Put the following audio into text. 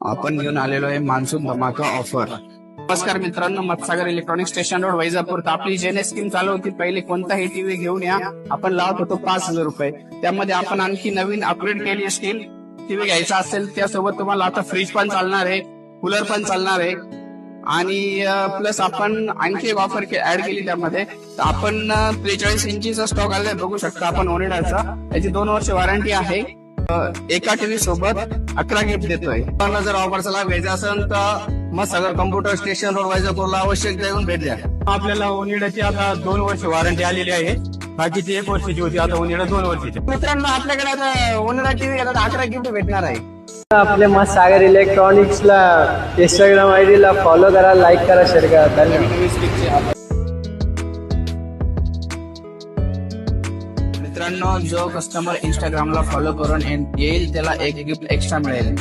आपण घेऊन आलेलो आहे मान्सून धमाका ऑफर। नमस्कार मित्रांनो, मत्सागर इलेक्ट्रॉनिक स्टेशन रोड वैजापूर। तर आपली जेने स्कीम चालू होती, पहिले कोणताही टीव्ही घेऊन या, आपण लावत होतो 5,000 रुपये। त्यामध्ये आपण आणखी नवीन अपग्रेड केली स्कीम। टीव्ही घ्यायचा असेल त्यासोबत तुम्हाला आता फ्रीज पण चालणार आहे, कूलर पण चालणार आहे आणि प्लस आपण आणखी एक ऑफर ऍड केली त्यामध्ये। तर आपण 43 इंचीचा स्टॉक आलाय, बघू शकता आपण ओनिडाचा। याची 2 वर्ष वॉरंटी आहे। एका टीव्ही सोबत 11 गिफ्ट देतोय। पण जर ऑफरचा लाभ घ्यायचा असेल तर मत्सागर कॉम्प्युटर स्टेशन रोड वैजापूरला अवश्य येऊन भेट द्या। आपल्याला ओनिडाची आता 2 वर्ष वॉरंटी आलेली आहे, बाकीची 1 वर्षाची होती, आता ओनिडा 2 वर्षाची। मित्रांनो, आपल्याकडे आता ओनिडा टीव्ही घेतात 11 गिफ्ट भेटणार आहे। आपले मत्सागर इलेक्ट्रॉनिक्सला इंस्टाग्राम आयडी ला फॉलो करा, लाईक करा, शेअर करा। धन्यवाद। मित्रांनो, जो कस्टमर इंस्टाग्रामला फॉलो करून येईल त्याला एक गिफ्ट एक्स्ट्रा मिळेल।